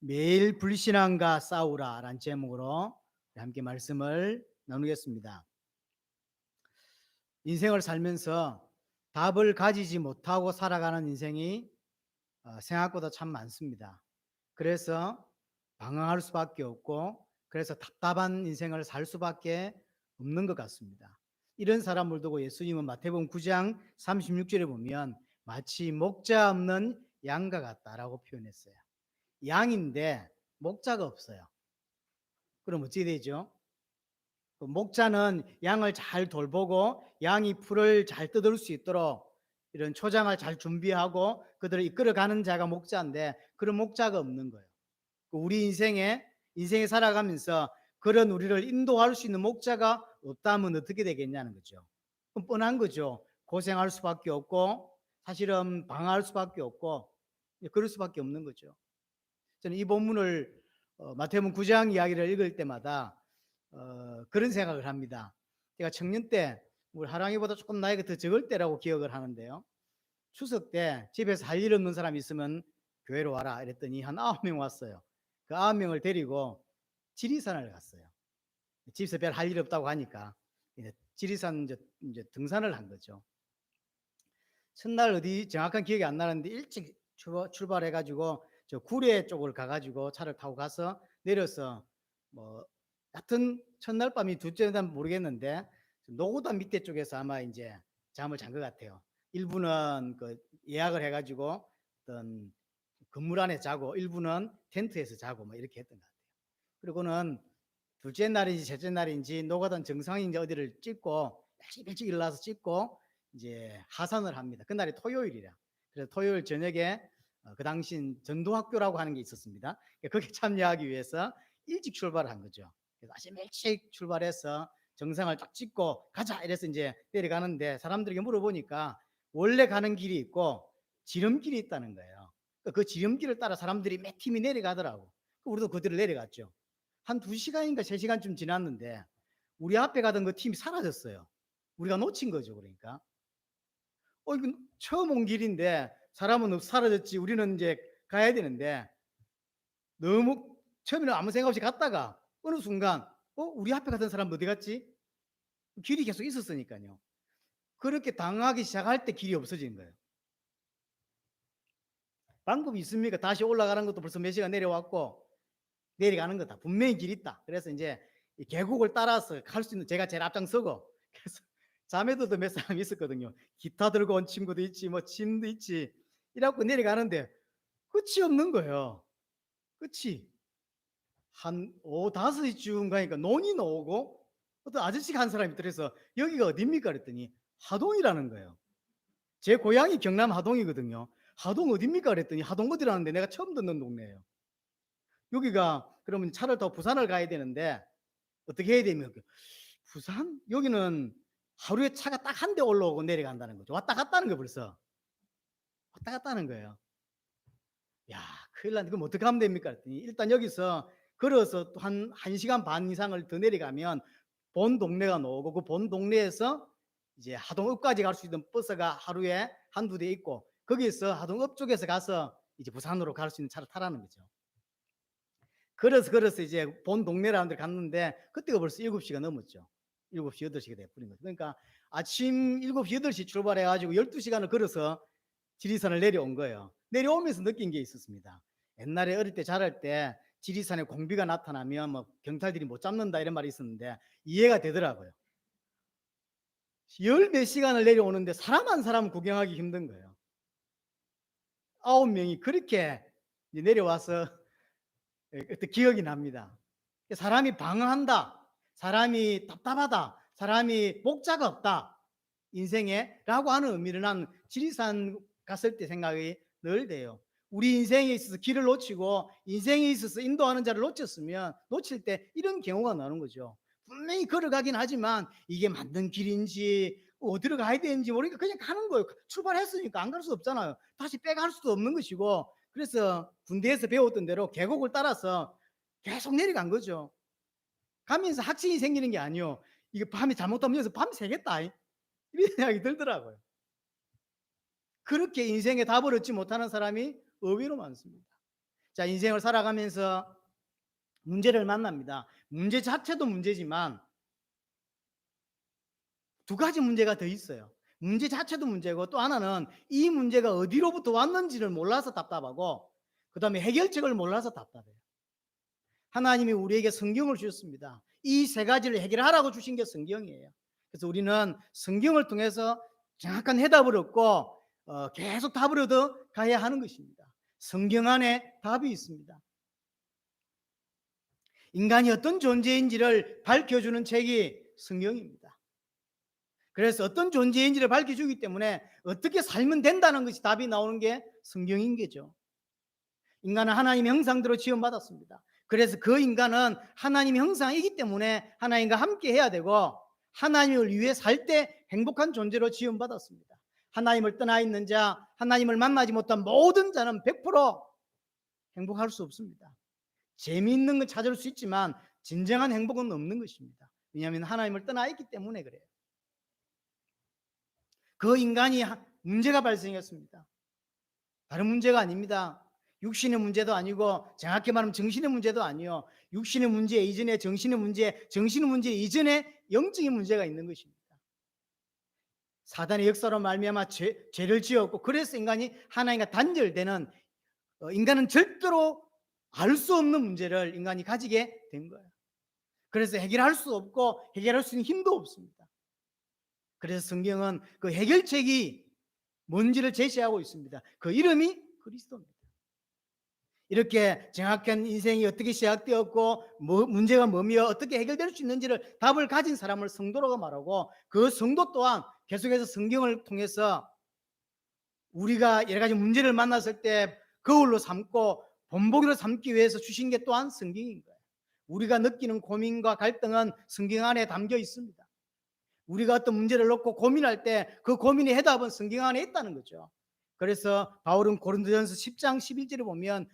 매일 불신앙과 싸우라라는 제목으로 함께 말씀을 나누겠습니다. 인생을 살면서 답을 가지지 못하고 살아가는 인생이 생각보다 참 많습니다. 그래서 방황할 수밖에 없고, 그래서 답답한 인생을 살 수밖에 없는 것 같습니다. 이런 사람을 두고 예수님은 마태복음 9장 36절에 보면 마치 목자 없는 양과 같다라고 표현했어요. 양인데 목자가 없어요. 그럼 어찌 되죠? 그 목자는 양을 잘 돌보고 양이 풀을 잘 뜯을 수 있도록 이런 초장을 잘 준비하고 그들을 이끌어가는 자가 목자인데, 그런 목자가 없는 거예요. 우리 인생에 살아가면서 그런 우리를 인도할 수 있는 목자가 없다면 어떻게 되겠냐는 거죠. 그럼 뻔한 거죠. 고생할 수밖에 없고, 사실은 방황할 수밖에 없고, 그럴 수밖에 없는 거죠. 저는 이 본문을 마태복음 9장 이야기를 읽을 때마다 그런 생각을 합니다. 제가 청년 때 우리 하랑이보다 조금 나이가 더 적을 때라고 기억을 하는데요. 추석 때 집에서 할 일 없는 사람이 있으면 교회로 와라 이랬더니 한 9명 왔어요. 그 9명을 데리고 지리산을 갔어요. 집에서 별 할 일 없다고 하니까 지리산 이제 등산을 한 거죠. 첫날 어디 정확한 기억이 안 나는데 일찍 출발해 가지고 저 구례 쪽을 가 가지고 차를 타고 가서 내려서 뭐 같은 첫날 밤이 둘째 날 모르겠는데 노고단 밑에 쪽에서 아마 인제 잠을 잔 것 같아요. 일부는 그 예약을 해 가지고 어떤 건물 안에 자고 일부는 텐트에서 자고 뭐 이렇게 했던 것 같아요. 그리고는 둘째 날인지 셋째 날인지 노가단 정상인지 어디를 찍고 일찍 일어나서 찍고 이제 하산을 합니다. 그날이 토요일이라. 그래서 토요일 저녁에 그 당시엔 전도학교라고 하는 게 있었습니다. 거기에 참여하기 위해서 일찍 출발을 한 거죠. 그래서 아침 일찍 출발해서 정상을 딱 찍고 가자 이래서 이제 내려가는데, 사람들에게 물어보니까 원래 가는 길이 있고 지름길이 있다는 거예요. 그 지름길을 따라 사람들이 몇 팀이 내려가더라고. 우리도 그대로 내려갔죠. 한 2시간인가 3시간쯤 지났는데 우리 앞에 가던 그 팀이 사라졌어요. 우리가 놓친 거죠, 그러니까. 이건 처음 온 길인데 사람은 사라졌지, 우리는 이제 가야 되는데 너무 처음에는 아무 생각 없이 갔다가 어느 순간 우리 앞에 가던 사람 어디 갔지? 길이 계속 있었으니까요. 그렇게 당하기 시작할 때 길이 없어지는 거예요. 방법이 있습니까? 다시 올라가는 것도 벌써 몇 시간 내려왔고 내려가는 거다. 분명히 길이 있다. 그래서 이제 이 계곡을 따라서 갈 수 있는 제가 제일 앞장서고, 그래서 자매들도 몇 사람 있었거든요. 기타 들고 온 친구도 있지 뭐 짐도 있지. 이래 갖고 내려가는데 끝이 없는 거예요. 끝이. 한 오후 5시쯤 가니까 논이 나오고 어떤 아저씨가 한 사람이 들어서 "여기가 어딥니까?" 그랬더니 하동이라는 거예요. 제 고향이 경남 하동이거든요. "하동 어딥니까?" 그랬더니 하동 어디라는데 내가 처음 듣는 동네예요. 여기가 그러면 차를 타고 부산을 가야 되는데 어떻게 해야 되면 부산? 여기는 하루에 차가 딱 한 대 올라오고 내려간다는 거죠. 왔다 갔다 하는 거예요 벌써. 왔다 갔다 하는 거예요. 야, 큰일 났네. 그럼 어떻게 하면 됩니까? 그랬더니 일단 여기서 걸어서 또 한 1 시간 반 이상을 더 내려가면 본 동네가 나오고 그 본 동네에서 이제 하동읍까지 갈 수 있는 버스가 하루에 한두 대 있고 거기에서 하동읍 쪽에서 가서 이제 부산으로 갈 수 있는 차를 타라는 거죠. 걸어서 이제 본 동네라는 데 갔는데 그때가 벌써 7시가 넘었죠. 7시, 8시가 돼 버린 거죠. 그러니까 아침 7시, 8시 출발해 가지고 12시간을 걸어서 지리산을 내려온 거예요. 내려오면서 느낀 게 있었습니다. 옛날에 어릴 때 자랄 때 지리산에 공비가 나타나면 뭐 경찰들이 못 잡는다 이런 말이 있었는데 이해가 되더라고요. 열 몇 시간을 내려오는데 사람 한 사람 구경하기 힘든 거예요. 9명이 그렇게 이제 내려와서 그때 기억이 납니다. 사람이 방황한다, 사람이 답답하다, 사람이 목자가 없다 인생에라고 하는 의미를 난 지리산 갔을 때 생각이 늘 돼요. 우리 인생에 있어서 길을 놓치고 인생에 있어서 인도하는 자를 놓쳤으면 놓칠 때 이런 경우가 나오는 거죠. 분명히 걸어가긴 하지만 이게 맞는 길인지 어디로 가야 되는지 모르니까 그냥 가는 거예요. 출발했으니까 안 갈 수 없잖아요. 다시 빼갈 수도 없는 것이고, 그래서 군대에서 배웠던 대로 계곡을 따라서 계속 내려간 거죠. 가면서 확신이 생기는 게 아니요. 이거 밤에 잘못하면 여기서 밤 새겠다. 이런 생각이 들더라고요. 그렇게 인생의 답을 얻지 못하는 사람이 의외로 많습니다. 자, 인생을 살아가면서 문제를 만납니다. 문제 자체도 문제지만 두 가지 문제가 더 있어요. 문제 자체도 문제고 또 하나는 이 문제가 어디로부터 왔는지를 몰라서 답답하고 그다음에 해결책을 몰라서 답답해요. 하나님이 우리에게 성경을 주셨습니다. 이 세 가지를 해결하라고 주신 게 성경이에요. 그래서 우리는 성경을 통해서 정확한 해답을 얻고 계속 답을 얻어 가야 하는 것입니다. 성경 안에 답이 있습니다. 인간이 어떤 존재인지를 밝혀주는 책이 성경입니다. 그래서 어떤 존재인지를 밝혀주기 때문에 어떻게 살면 된다는 것이 답이 나오는 게 성경인 거죠. 인간은 하나님의 형상대로 지음받았습니다. 그래서 그 인간은 하나님의 형상이기 때문에 하나님과 함께 해야 되고 하나님을 위해 살 때 행복한 존재로 지음받았습니다. 하나님을 떠나 있는 자, 하나님을 만나지 못한 모든 자는 100% 행복할 수 없습니다. 재미있는 건 찾을 수 있지만 진정한 행복은 없는 것입니다. 왜냐하면 하나님을 떠나 있기 때문에 그래요. 그 인간이 문제가 발생했습니다. 다른 문제가 아닙니다. 육신의 문제도 아니고 정확히 말하면 정신의 문제도 아니요. 육신의 문제 이전에 정신의 문제 이전에 영적인 문제가 있는 것입니다. 사단의 역사로 말미암아 죄를 지었고 그래서 인간이 하나님과 단절되는 인간은 절대로 알 수 없는 문제를 인간이 가지게 된 거예요. 그래서 해결할 수 없고 해결할 수 있는 힘도 없습니다. 그래서 성경은 그 해결책이 뭔지를 제시하고 있습니다. 그 이름이 그리스도입니다. 이렇게 정확한 인생이 어떻게 시작되었고 문제가 뭐며 어떻게 해결될 수 있는지를 답을 가진 사람을 성도라고 말하고 그 성도 또한 계속해서 성경을 통해서 우리가 여러 가지 문제를 만났을 때 거울로 삼고 본보기로 삼기 위해서 주신 게 또한 성경인 거예요. 우리가 느끼는 고민과 갈등은 성경 안에 담겨 있습니다. 우리가 어떤 문제를 놓고 고민할 때 그 고민의 해답은 성경 안에 있다는 거죠. 그래서 바울은 고린도전서 10장 11절에 보면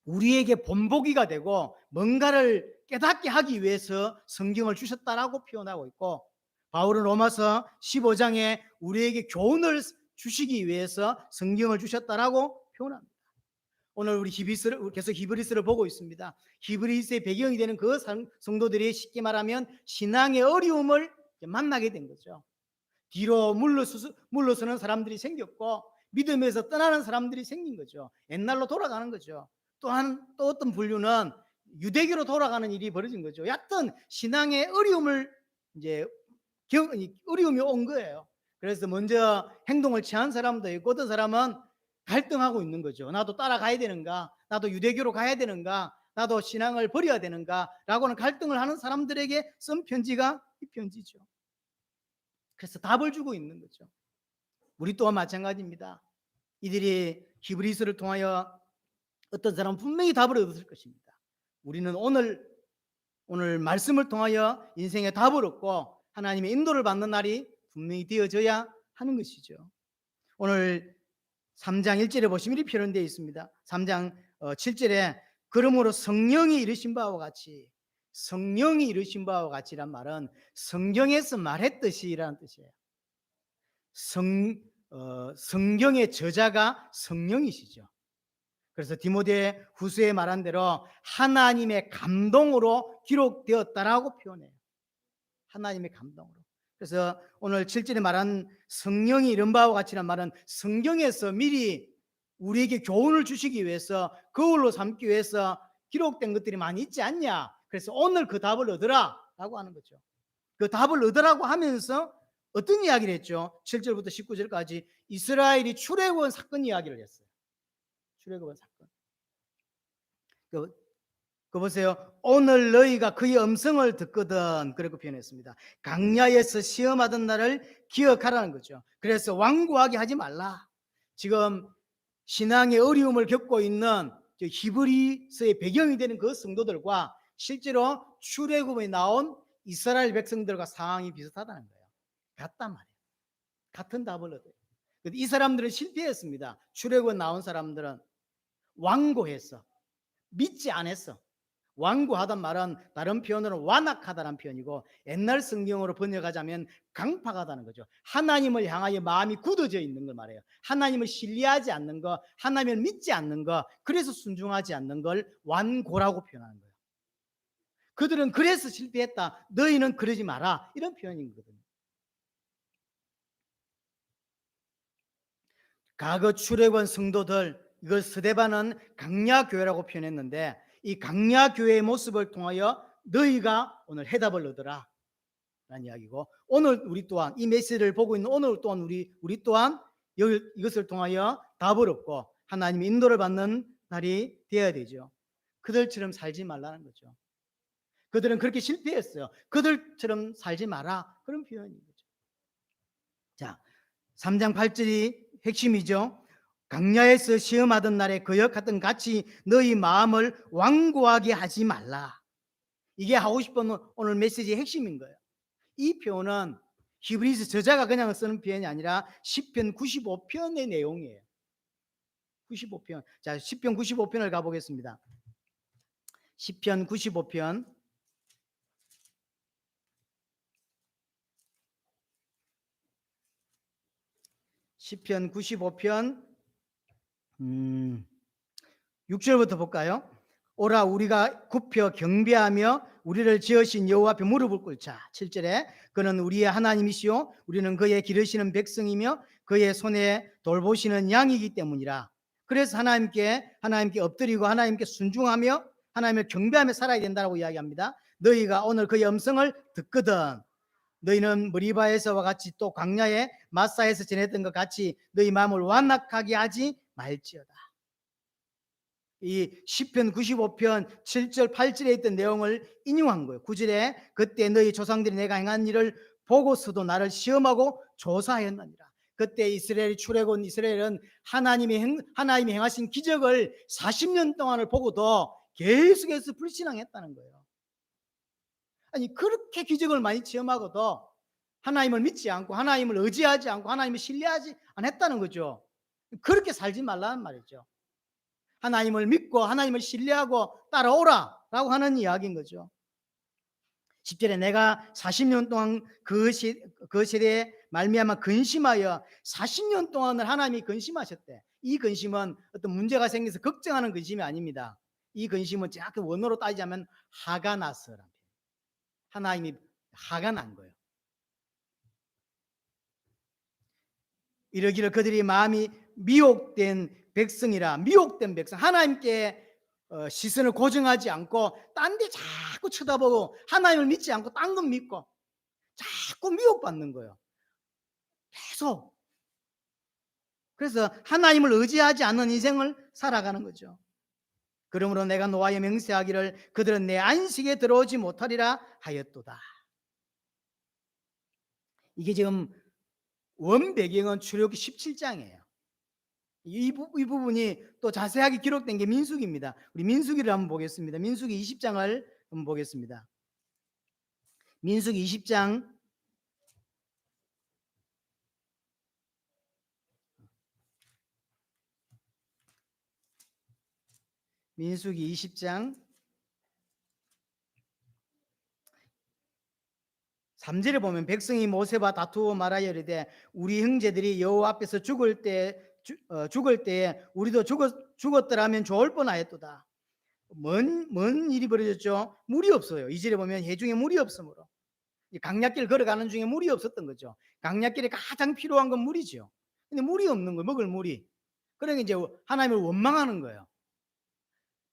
우리에게 본보기가 되고 뭔가를 깨닫게 하기 위해서 성경을 주셨다라고 표현하고 있고 바울은 로마서 15장에 우리에게 교훈을 주시기 위해서 성경을 주셨다라고 표현합니다. 오늘 우리 계속 히브리서를 보고 있습니다. 히브리서의 배경이 되는 그 성도들이 쉽게 말하면 신앙의 어려움을 만나게 된 거죠. 뒤로 물러서는 사람들이 생겼고 믿음에서 떠나는 사람들이 생긴 거죠. 옛날로 돌아가는 거죠. 또 어떤 분류는 유대교로 돌아가는 일이 벌어진 거죠. 얕은 신앙의 어려움을 어려움이 온 거예요. 그래서 먼저 행동을 취한 사람도 있고 어떤 사람은 갈등하고 있는 거죠. 나도 따라가야 되는가? 나도 유대교로 가야 되는가? 나도 신앙을 버려야 되는가? 라고는 갈등을 하는 사람들에게 쓴 편지가 이 편지죠. 그래서 답을 주고 있는 거죠. 우리 또한 마찬가지입니다. 이들이 히브리서를 통하여 어떤 사람은 분명히 답을 얻을 것입니다. 우리는 오늘 말씀을 통하여 인생의 답을 얻고 하나님의 인도를 받는 날이 분명히 되어져야 하는 것이죠. 오늘 3장 1절에 보시면 이렇게 표현되어 있습니다. 3장 7절에 그러므로 성령이 이르신 바와 같이, 성령이 이르신 바와 같이란 말은 성경에서 말했듯이라는 뜻이에요. 성경의 저자가 성령이시죠. 그래서 디모데 후서에 말한 대로 하나님의 감동으로 기록되었다라고 표현해요. 하나님의 감동으로. 그래서 오늘 7절에 말한 성령이 이런 바와 같이란 말은 성경에서 미리 우리에게 교훈을 주시기 위해서 거울로 삼기 위해서 기록된 것들이 많이 있지 않냐. 그래서 오늘 그 답을 얻으라 라고 하는 거죠. 그 답을 얻으라고 하면서 어떤 이야기를 했죠? 7절부터 19절까지 이스라엘이 출애굽한 사건 이야기를 했어요. 출애굽한 사건. 그 보세요. 오늘 너희가 그의 음성을 듣거든 그렇게 표현했습니다. 강야에서 시험하던 날을 기억하라는 거죠. 그래서 완고하게 하지 말라. 지금 신앙의 어려움을 겪고 있는 히브리서의 배경이 되는 그 성도들과 실제로 출애굽에 나온 이스라엘 백성들과 상황이 비슷하다는 거예요. 같단 말이에요. 같은 답을 얻어요. 이 사람들은 실패했습니다. 출애굽에 나온 사람들은 완고했어. 믿지 않았어. 완고하단 말은 다른 표현으로 완악하다는 표현이고, 옛날 성경으로 번역하자면 강팍하다는 거죠. 하나님을 향하여 마음이 굳어져 있는 걸 말해요. 하나님을 신뢰하지 않는 거, 하나님을 믿지 않는 거, 그래서 순종하지 않는 걸 완고라고 표현하는 거예요. 그들은 그래서 실패했다, 너희는 그러지 마라, 이런 표현인 거거든요. 과거 출애굽한 성도들, 이걸 스데반은 강야교회라고 표현했는데, 이 강야교회의 모습을 통하여 너희가 오늘 해답을 얻어라 라는 이야기고, 오늘 우리 또한 이 메시지를 보고 있는 오늘 또한 우리 또한 이것을 통하여 답을 얻고 하나님의 인도를 받는 날이 되어야 되죠. 그들처럼 살지 말라는 거죠. 그들은 그렇게 실패했어요. 그들처럼 살지 마라, 그런 표현인 거죠. 자, 3장 8절이 핵심이죠. 강야에서 시험하던 날에 거역하던 같이 너희 마음을 완고하게 하지 말라. 이게 하고 싶은 오늘 메시지의 핵심인 거예요. 이 표현은 히브리서 저자가 그냥 쓰는 표현이 아니라 시편 95편의 내용이에요. 95편. 자, 시편 95편을 가보겠습니다. 시편 95편. 시편 95편 6절부터 볼까요? 오라 우리가 굽혀 경배하며 우리를 지으신 여호와 앞에 무릎을 꿇자. 7절에 그는 우리의 하나님이시요 우리는 그의 기르시는 백성이며 그의 손에 돌보시는 양이기 때문이라. 그래서 하나님께 엎드리고 하나님께 순종하며 하나님을 경배하며 살아야 된다고 이야기합니다. 너희가 오늘 그의 음성을 듣거든 너희는 머리바에서와 같이 또 광야에 마사에서 지냈던 것 같이 너희 마음을 완악하게 하지 말지어다. 이 시편 95편 7절 8절에 있던 내용을 인용한 거예요. 9절에 그때 너희 조상들이 내가 행한 일을 보고서도 나를 시험하고 조사하였느니라. 그때 이스라엘이 출애굽 이스라엘은 하나님이 행하신 기적을 40년 동안을 보고도 계속해서 불신앙했다는 거예요. 아니 그렇게 기적을 많이 체험하고도 하나님을 믿지 않고 하나님을 의지하지 않고 하나님을 신뢰하지 않았다는 거죠. 그렇게 살지 말라는 말이죠. 하나님을 믿고 하나님을 신뢰하고 따라오라 라고 하는 이야기인 거죠. 10절에 내가 40년 동안 그 세대에 말미암아 근심하여 40년 동안을 하나님이 근심하셨대. 이 근심은 어떤 문제가 생겨서 걱정하는 근심이 아닙니다. 이 근심은 정확히 원어로 따지자면 화가 나서라. 하나님이 화가 난 거예요. 이러기를 그들이 마음이 미혹된 백성이라. 미혹된 백성, 하나님께 시선을 고정하지 않고 딴 데 자꾸 쳐다보고 하나님을 믿지 않고 딴 건 믿고 자꾸 미혹받는 거예요. 계속. 그래서 하나님을 의지하지 않는 인생을 살아가는 거죠. 그러므로 내가 노하여 맹세하기를 그들은 내 안식에 들어오지 못하리라 하였도다. 이게 지금 원 배경은 출애굽기 17장이에요. 이 부분이 또 자세하게 기록된 게 민수기입니다. 우리 민수기를 한번 보겠습니다. 민수기 20장을 한번 보겠습니다. 민수기 20장 민수기 20장 3절에 보면 백성이 모세와 다투어 말하여 이르되 우리 형제들이 여호와 앞에서 죽을 때에 우리도 죽었더라면 좋을 뻔하였도다. 뭔 일이 벌어졌죠? 물이 없어요. 2절에 보면 해중에 물이 없으므로 강약길 걸어가는 중에 물이 없었던 거죠. 강약길에 가장 필요한 건 물이죠. 근데 물이 없는 거예요. 먹을 물이. 그러니까 이제 하나님을 원망하는 거예요.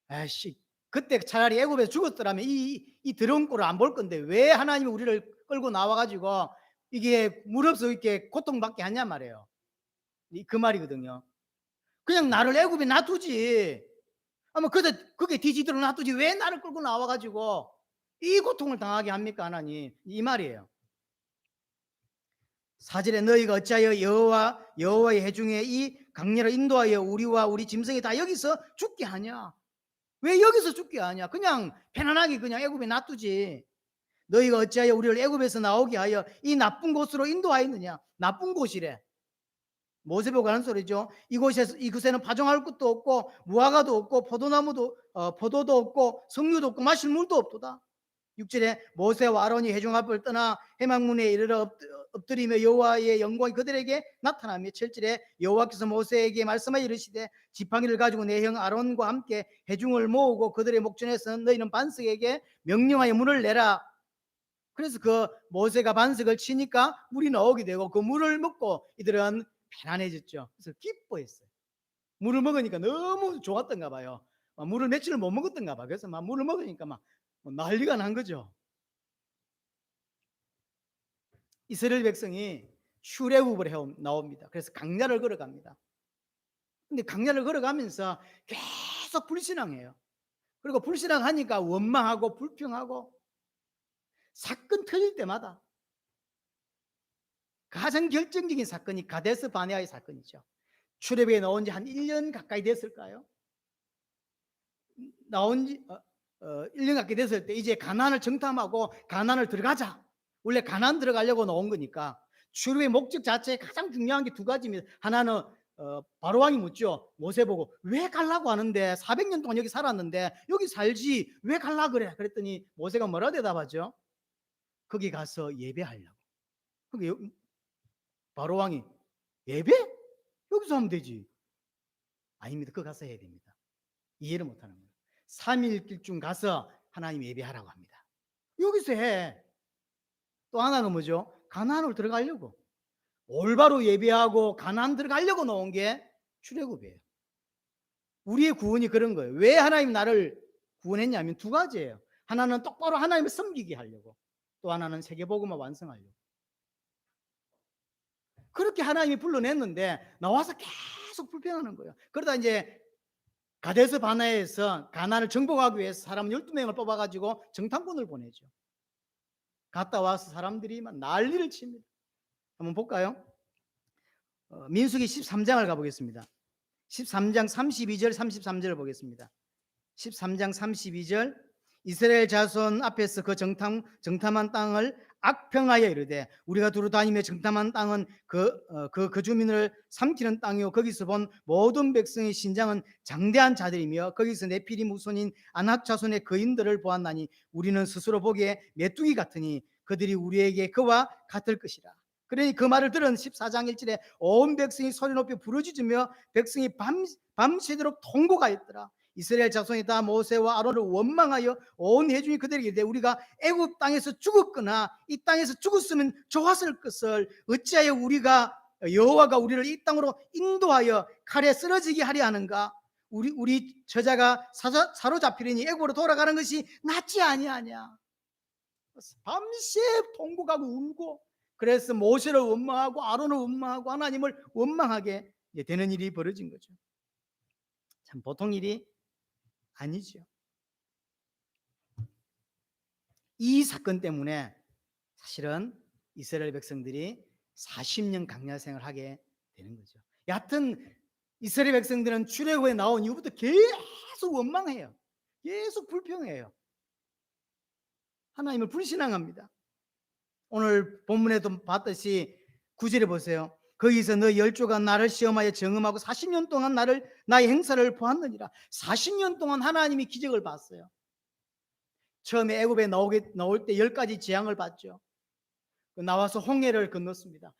아이씨, 그때 차라리 애굽에서 죽었더라면 이 더러운 꼴을 안 볼 건데 왜 하나님이 우리를 끌고 나와가지고 이게 물 없어 이렇게 고통받게 하냐 말이에요. 그 말이거든요. 그냥 나를 애굽에 놔두지. 아마 그게 뒤지도록 놔두지 왜 나를 끌고 나와가지고 이 고통을 당하게 합니까 하나님? 이 말이에요. 4절에 너희가 어찌하여 여호와의 회중에 이 강렬을 인도하여 우리와 우리 짐승이 다 여기서 죽게 하냐? 왜 여기서 죽게 하냐? 그냥 편안하게 그냥 애굽에 놔두지. 너희가 어찌하여 우리를 애굽에서 나오게 하여 이 나쁜 곳으로 인도하였느냐? 나쁜 곳이래. 모세보고 하는 소리죠. 이곳에는 파종할 것도 없고 무화과도 없고 포도도 없고 석류도 없고 마실 물도 없도다. 6절에 모세와 아론이 회중 앞을 떠나 회막문에 이르러 엎드리며 여호와의 영광이 그들에게 나타나며 7절에 여호와께서 모세에게 말씀하여 이르시되 지팡이를 가지고 내 형 아론과 함께 회중을 모으고 그들의 목전에서 너희는 반석에게 명령하여 물을 내라. 그래서 그 모세가 반석을 치니까 물이 나오게 되고 그 물을 먹고 이들은 편안해졌죠. 그래서 기뻐했어요. 물을 먹으니까 너무 좋았던가 봐요. 물을 며칠을 못 먹었던가 봐. 그래서 막 물을 먹으니까 막 난리가 난 거죠. 이스라엘 백성이 출애굽을 해 나옵니다. 그래서 강야를 걸어갑니다. 근데 강야를 걸어가면서 계속 불신앙해요. 그리고 불신앙하니까 원망하고 불평하고 사건 터질 때마다 가장 결정적인 사건이 가데스 바네아의 사건이죠. 출애굽에 나온 지 한 1년 가까이 됐을까요? 나온 지 1년 가까이 됐을 때 이제 가나안을 정탐하고 가나안을 들어가자. 원래 가나안 들어가려고 나온 거니까 출애굽의 목적 자체에 가장 중요한 게 두 가지입니다. 하나는 바로 왕이 묻죠. 모세 보고 왜 가려고 하는데 400년 동안 여기 살았는데 여기 살지 왜 가려고 그래? 그랬더니 모세가 뭐라 대답하죠? 거기 가서 예배하려고. 그게 바로 왕이 예배? 여기서 하면 되지. 아닙니다. 그거 가서 해야 됩니다. 이해를 못하는 거예요. 3일 길중 가서 하나님 예배하라고 합니다. 여기서 해. 또 하나는 뭐죠? 가나안으로 들어가려고. 올바로 예배하고 가나안 들어가려고 나온 게 출애굽이에요. 우리의 구원이 그런 거예요. 왜 하나님 나를 구원했냐면 두 가지예요. 하나는 똑바로 하나님을 섬기게 하려고. 또 하나는 세계복음을 완성하려고. 그렇게 하나님이 불러냈는데 나와서 계속 불평하는 거예요. 그러다 이제 가데스 바네아에서 가나안을 정복하기 위해서 사람 12명을 뽑아가지고 정탐꾼을 보내죠. 갔다 와서 사람들이 막 난리를 칩니다. 한번 볼까요? 민수기 13장을 가보겠습니다. 13장 32절 33절을 보겠습니다. 13장 32절 이스라엘 자손 앞에서 그 정탐한 땅을 악평하여 이르되 우리가 두루 다니며 정탐한 땅은 그 주민을 삼키는 땅이요 거기서 본 모든 백성의 신장은 장대한 자들이며 거기서 네피림 후손인 아낙 자손의 거인들을 보았나니 우리는 스스로 보기에 메뚜기 같으니 그들이 우리에게 그와 같을 것이라. 그러니 그 말을 들은 14장 1절에 온 백성이 소리 높여 부르짖으며 백성이 밤새도록 통곡하였더라. 이스라엘 자손이 다 모세와 아론을 원망하여 온 회중이 그들에게 이르되 우리가 애굽 땅에서 죽었거나 이 땅에서 죽었으면 좋았을 것을 어찌하여 여호와가 우리를 이 땅으로 인도하여 칼에 쓰러지게 하려 하는가? 우리 처자가 사로잡히려니 애굽으로 돌아가는 것이 낫지 아니하냐? 밤새 통곡하고 울고 그래서 모세를 원망하고 아론을 원망하고 하나님을 원망하게 되는 일이 벌어진 거죠. 참 보통 일이 아니죠. 이 사건 때문에 사실은 이스라엘 백성들이 40년 강야 생활을 하게 되는 거죠. 여하튼 이스라엘 백성들은 출애굽에 나온 이후부터 계속 원망해요. 계속 불평해요. 하나님을 불신앙합니다. 오늘 본문에도 봤듯이 9절에 보세요. 거기서 너 열조가 나를 시험하여 정음하고 40년 동안 나의 행사를 보았느니라. 40년 동안 하나님이 기적을 봤어요. 처음에 애굽에 나올 때 10가지 재앙을 봤죠. 나와서 홍해를 건넜습니다.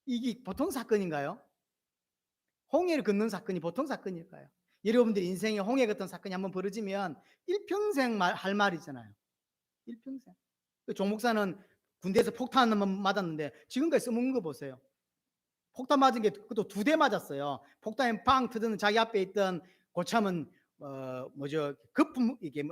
이게 보통 사건인가요? 홍해를 건넌 사건이 보통 사건일까요? 여러분들 인생에 홍해 같은 사건이 한번 벌어지면 일평생 할 말이잖아요. 일평생. 종 목사는 군대에서 폭탄 한번 맞았는데 지금까지 써먹는 거 보세요. 폭탄 맞은 게 그것도 2대 맞았어요. 폭탄이 팡 터지는 자기 앞에 있던 고참은 거품 이게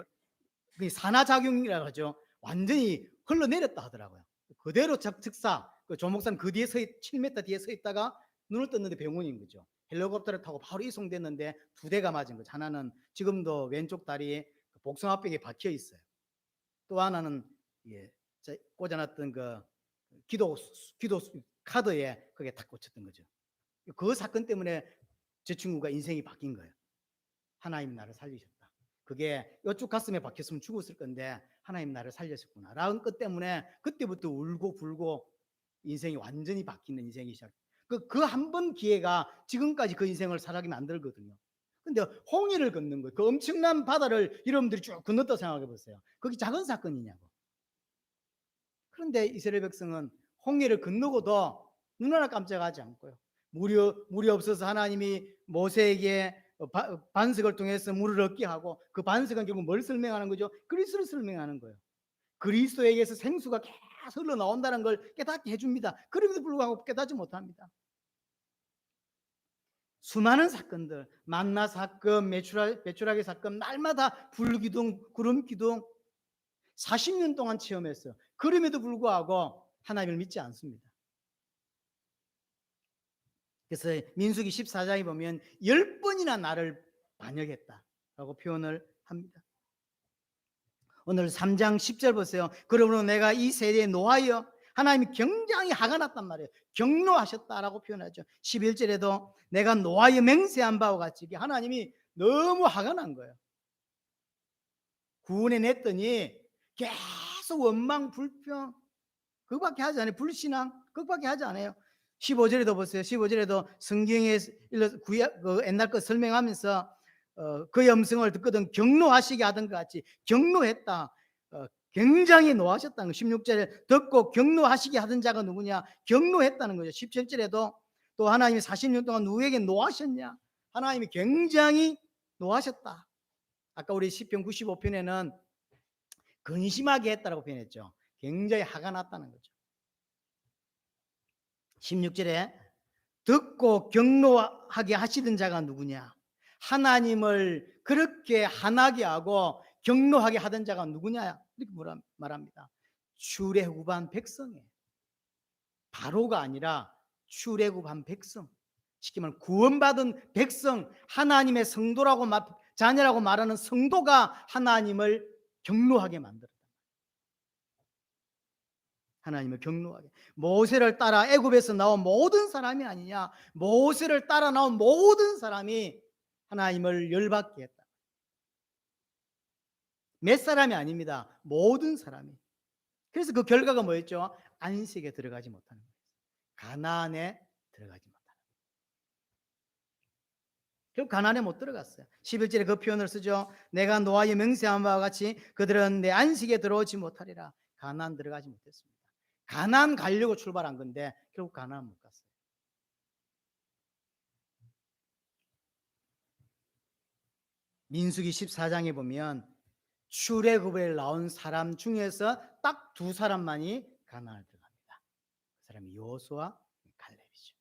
산화작용이라고 하죠. 완전히 흘러내렸다 하더라고요. 그대로 즉사 종 목사는 그 뒤에 7m 뒤에 서 있다가 눈을 떴는데 병원인 거죠. 헬리콥터를 타고 바로 이송됐는데 2대가 맞은 거죠. 하나는 지금도 왼쪽 다리에 복숭아뼈에 박혀 있어요. 또 하나는 꽂아놨던 그 기도 카드에 그게 탁 꽂혔던 거죠. 그 사건 때문에 제 친구가 인생이 바뀐 거예요. 하나님 나를 살리셨다. 그게 이쪽 가슴에 박혔으면 죽었을 건데 하나님 나를 살렸었구나 라는 것 때문에 그때부터 울고 불고 인생이 완전히 바뀌는 인생이 시작. 그 한 번 기회가 지금까지 그 인생을 살아가게 만들거든요. 근데 홍해를 걷는 거예요. 그 엄청난 바다를 여러분들이 쭉 건넜다 생각해 보세요. 그게 작은 사건이냐고. 그런데 이스라엘 백성은 홍해를 건너고도 눈 하나 깜짝하지 않고요. 물이 없어서 하나님이 모세에게 반석을 통해서 물을 얻게 하고, 그 반석은 결국 뭘 설명하는 거죠? 그리스도를 설명하는 거예요. 그리스도에게서 생수가 계속 흘러나온다는 걸 깨닫게 해줍니다. 그럼에도 불구하고 깨닫지 못합니다. 수많은 사건들, 만나 사건, 메추라기 사건, 날마다 불기둥, 구름기둥 40년 동안 체험했어요. 그럼에도 불구하고 하나님을 믿지 않습니다. 그래서 민수기 14장에 보면 10번이나 나를 반역했다라고 표현을 합니다. 오늘 3장 10절 보세요. 그러므로 내가 이 세대에 노하여, 하나님이 굉장히 화가 났단 말이에요. 경노하셨다라고 표현하죠. 11절에도 내가 노하여 맹세한 바와 같이, 하나님이 너무 화가 난 거예요. 구원해 냈더니 계속 원망, 불평, 그거밖에 하지 않아요. 불신앙, 그거밖에 하지 않아요. 15절에도 보세요. 15절에도 성경에 그 옛날 거 설명하면서 그의 음성을 듣거든 경노하시게 하던 것 같이 경노했다. 굉장히 노하셨다는 거. 16절에 듣고 경노하시게 하던 자가 누구냐? 경노했다는 거죠. 17절에도 또 하나님이 40년 동안 누구에게 노하셨냐? 하나님이 굉장히 노하셨다. 아까 우리 시편 95편에는 근심하게 했다라고 표현했죠. 굉장히 화가 났다는 거죠. 16절에 듣고 경노하게 하시던 자가 누구냐? 하나님을 그렇게 화나게 하고 경노하게 하던 자가 누구냐? 이렇게 말합니다. 출애굽한 백성이에요. 바로가 아니라 출애굽한 백성. 쉽게 말하면 구원받은 백성, 하나님의 성도라고 자녀라고 말하는 성도가 하나님을 경노하게 만들었다. 하나님을 경노하게. 모세를 따라 애굽에서 나온 모든 사람이 아니냐, 모세를 따라 나온 모든 사람이 하나님을 열받게 했다. 몇 사람이 아닙니다. 모든 사람이. 그래서 그 결과가 뭐였죠? 안식에 들어가지 못하는 거예요. 가나안에 들어가지 못하는 거예요. 결국 가나안에 못 들어갔어요. 11절에 그 표현을 쓰죠. 내가 노하여 맹세한 바와 같이 그들은 내 안식에 들어오지 못하리라. 가나안 들어가지 못했습니다. 가나안 가려고 출발한 건데 결국 가나안 못 갔어요. 민수기 14장에 보면 출애굽에 나온 사람 중에서 딱 두 사람만이 가나안을 들어갑니다. 그 사람이 여호수아, 갈렙이죠.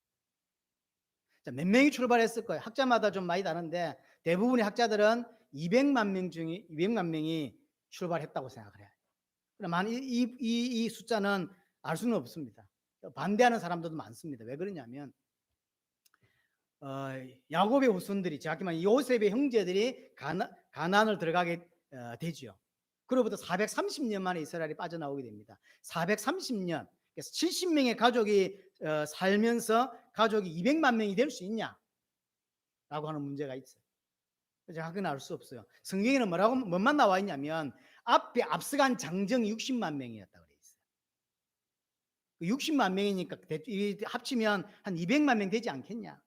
자, 몇 명이 출발했을 거예요? 학자마다 좀 많이 다른데 대부분의 학자들은 200만 명 중에 200만 명이 출발했다고 생각을 해요. 그러나 이 숫자는 알 수는 없습니다. 반대하는 사람들도 많습니다. 왜 그러냐면 야곱의 후손들이, 정확히 말하면 요셉의 형제들이 가나안을 들어가게 되죠. 그로부터 430년 만에 이스라엘이 빠져나오게 됩니다. 430년, 그래서 70명의 가족이 살면서 가족이 200만 명이 될 수 있냐라고 하는 문제가 있어요. 정확히는 알 수 없어요. 성경에는 뭐만 나와 있냐면 앞에 앞서간 장정이 60만 명이었다고 돼 있어요. 60만 명이니까 합치면 한 200만 명 되지 않겠냐?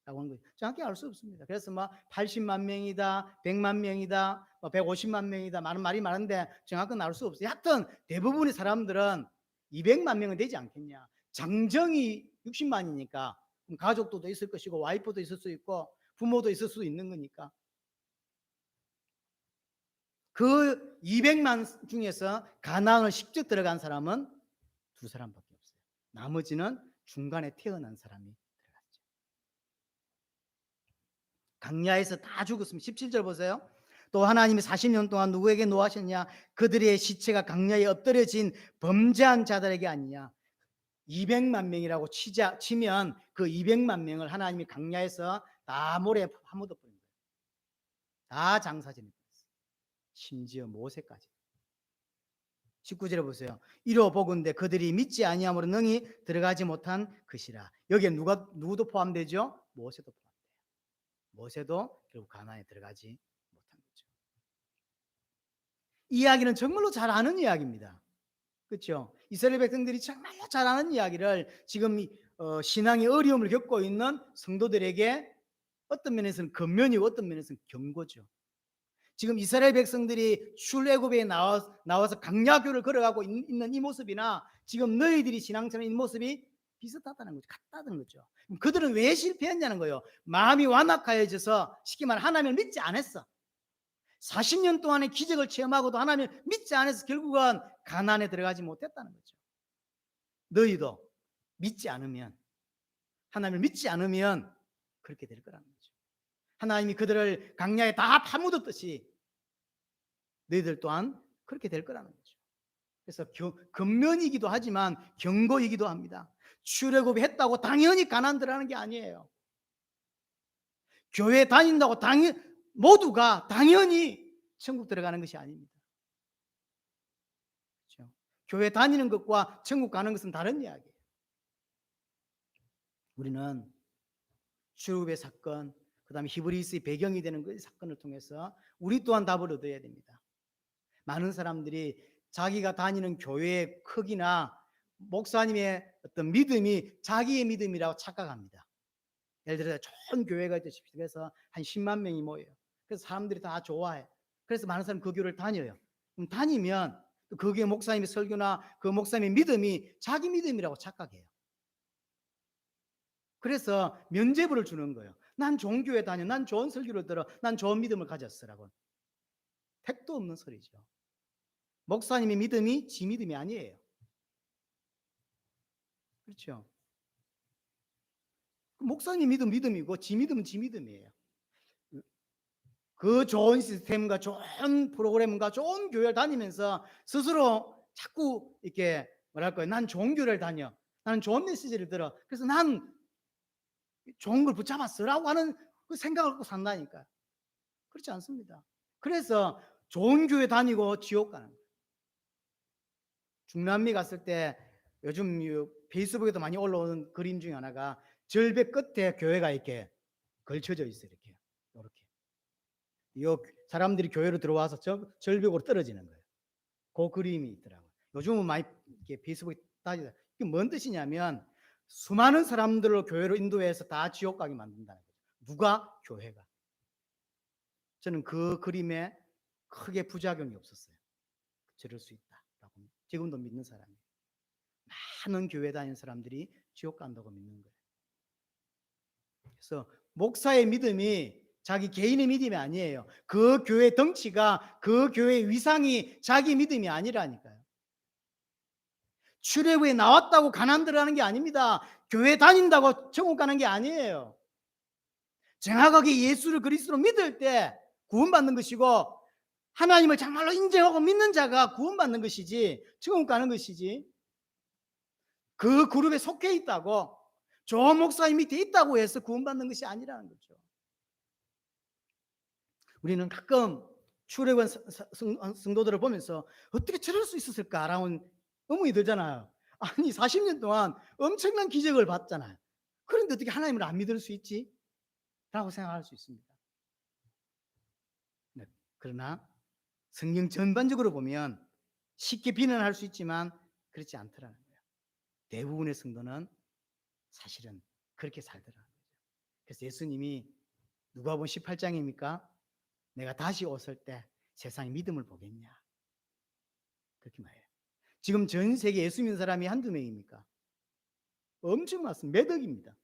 라고 하는 거예요. 정확히 알 수 없습니다. 그래서 뭐 80만 명이다, 100만 명이다, 150만 명이다, 많은 말이 많은데 정확히 알 수 없어요. 하여튼 대부분의 사람들은 200만 명은 되지 않겠냐. 장정이 60만이니까 가족도 있을 것이고 와이프도 있을 수 있고 부모도 있을 수 있는 거니까. 그 200만 중에서 가나안을 직접 들어간 사람은 두 사람밖에 없어요. 나머지는 중간에 태어난 사람이 들어갔죠. 강야에서 다 죽었습니다. 17절 보세요. 또 하나님이 40년 동안 누구에게 노하셨냐? 그들의 시체가 강야에 엎드려진 범죄한 자들에게 아니냐. 200만 명이라고 치면 그 200만 명을 하나님이 강야에서 다 모래에 파묻어 버린 거예요. 다 장사지는 거예요. 심지어 모세까지. 19절에 보세요. 이로 보건대 그들이 믿지 아니함으로 능히 들어가지 못한 것이라. 여기에 누구도 포함되죠? 모세도 포함돼요. 모세도 결국 가나안에 들어가지 못한 거죠. 이 이야기는 정말로 잘 아는 이야기입니다. 그렇죠? 이스라엘 백성들이 정말로 잘 아는 이야기를 지금 신앙의 어려움을 겪고 있는 성도들에게 어떤 면에서는 권면이고 어떤 면에서는 경고죠. 지금 이스라엘 백성들이 출애굽에 나와서 강야교를 걸어가고 있는 이 모습이나 지금 너희들이 신앙생활 있는 모습이 비슷하다는 거죠. 같다는 거죠. 그들은 왜 실패했냐는 거예요. 마음이 완악하여져서 쉽게 말해 하나님을 믿지 않았어. 40년 동안의 기적을 체험하고도 하나님을 믿지 않아서 결국은 가나안에 들어가지 못했다는 거죠. 너희도 믿지 않으면, 하나님을 믿지 않으면 그렇게 될 거라는 거죠. 하나님이 그들을 강야에 다 파묻었듯이 너희들 또한 그렇게 될 거라는 거죠. 그래서 권면이기도 하지만 경고이기도 합니다. 출애굽했다고 당연히 가나안 들어가는 게 아니에요. 교회 다닌다고 모두가 당연히 천국 들어가는 것이 아닙니다. 그렇죠? 교회 다니는 것과 천국 가는 것은 다른 이야기예요. 우리는 출애굽의 사건, 그다음에 히브리서의 배경이 되는 그 사건을 통해서 우리 또한 답을 얻어야 됩니다. 많은 사람들이 자기가 다니는 교회의 크기나 목사님의 어떤 믿음이 자기의 믿음이라고 착각합니다. 예를 들어서 좋은 교회가 있듯이 그래서 한 10만 명이 모여요. 그래서 사람들이 다 좋아해. 그래서 많은 사람이 그 교회를 다녀요. 그럼 다니면 그 교회 목사님의 설교나 그 목사님의 믿음이 자기 믿음이라고 착각해요. 그래서 면죄부를 주는 거예요. 난 좋은 교회 다녀, 난 좋은 설교를 들어, 난 좋은 믿음을 가졌어라고. 택도 없는 소리죠. 목사님의 믿음이 지 믿음이 아니에요. 그렇죠? 목사님 믿음 믿음이고 지 믿음은 지 믿음이에요. 그 좋은 시스템과 좋은 프로그램과 좋은 교회를 다니면서 스스로 자꾸 이렇게 뭐랄까요? 난 좋은 교회를 다녀. 나는 좋은 메시지를 들어. 그래서 난 좋은 걸 붙잡았어라고 하는 그 생각을 갖고 산다니까요. 그렇지 않습니다. 그래서 좋은 교회 다니고 지옥 가는 거예요. 중남미 갔을 때 요즘 페이스북에도 많이 올라오는 그림 중에 하나가 절벽 끝에 교회가 이렇게 걸쳐져 있어요. 이렇게. 사람들이 교회로 들어와서 절벽으로 떨어지는 거예요. 그 그림이 있더라고요. 요즘은 많이 이렇게 페이스북에 따지다. 이게 뭔 뜻이냐면 수많은 사람들을 교회로 인도해서 다 지옥 가게 만든다는 거죠. 누가? 교회가. 저는 그 그림에 크게 부작용이 없었어요. 저럴 수 있다라고 지금도 믿는 사람이에요. 많은 교회 다니는 사람들이 지옥 간다고 믿는 거예요. 그래서 목사의 믿음이 자기 개인의 믿음이 아니에요. 그 교회 덩치가, 그 교회의 위상이 자기 믿음이 아니라니까요. 출애굽에 나왔다고 가나안 들어가는 게 아닙니다. 교회 다닌다고 천국 가는 게 아니에요. 정확하게 예수를 그리스도로 믿을 때 구원받는 것이고 하나님을 정말로 인정하고 믿는 자가 구원받는 것이지 천국 가는 것이지 그 그룹에 속해 있다고 좋은 목사님 밑에 있다고 해서 구원받는 것이 아니라는 거죠. 우리는 가끔 출애굽한 성도들을 보면서 어떻게 저럴 수 있었을까라는 의문이 들잖아요. 아니 40년 동안 엄청난 기적을 봤잖아요. 그런데 어떻게 하나님을 안 믿을 수 있지? 라고 생각할 수 있습니다. 네, 그러나 성경 전반적으로 보면 쉽게 비난할 수 있지만 그렇지 않더라는 거예요. 대부분의 성도는 사실은 그렇게 살더라는 거죠. 그래서 예수님이 누가복음 18장입니까? 내가 다시 오실 때 세상의 믿음을 보겠냐? 그렇게 말해요. 지금 전 세계 예수 믿는 사람이 한두 명입니까? 엄청 많습니다. 몇 억입니다.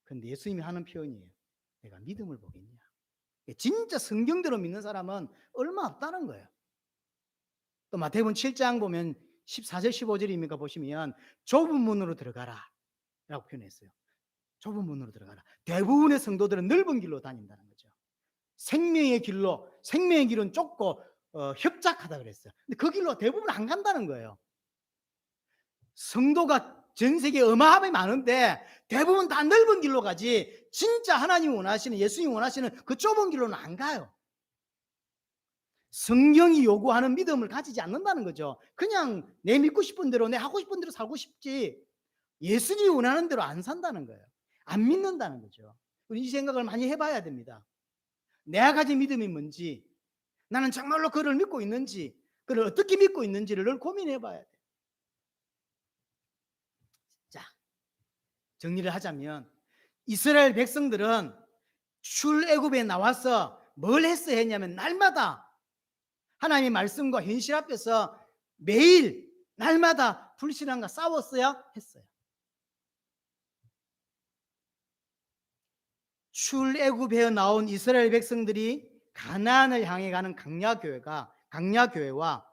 그런데 예수님이 하는 표현이에요. 내가 믿음을 보겠냐? 진짜 성경대로 믿는 사람은 얼마 없다는 거예요. 또 마태복음 7장 보면 14절 15절입니까 보시면 좁은 문으로 들어가라 라고 표현했어요. 좁은 문으로 들어가라. 대부분의 성도들은 넓은 길로 다닌다는 거죠. 생명의 길은 좁고 협착하다 그랬어요. 근데 그 길로 대부분 안 간다는 거예요. 성도가 전 세계에 어마어마하게 많은데 대부분 다 넓은 길로 가지 진짜 하나님 원하시는 예수님 원하시는 그 좁은 길로는 안 가요. 성경이 요구하는 믿음을 가지지 않는다는 거죠. 그냥 내 믿고 싶은 대로 내 하고 싶은 대로 살고 싶지 예수님이 원하는 대로 안 산다는 거예요. 안 믿는다는 거죠. 우리 이 생각을 많이 해봐야 됩니다. 내가 가진 믿음이 뭔지 나는 정말로 그를 믿고 있는지 그를 어떻게 믿고 있는지를 늘 고민해 봐야 돼. 자, 정리를 하자면 이스라엘 백성들은 출애굽에 나와서 뭘 했어야 했냐면 날마다 하나님의 말씀과 현실 앞에서 매일 날마다 불신앙과 싸웠어야 했어요. 출애굽에 나온 이스라엘 백성들이 가나안을 향해 가는 강야교회와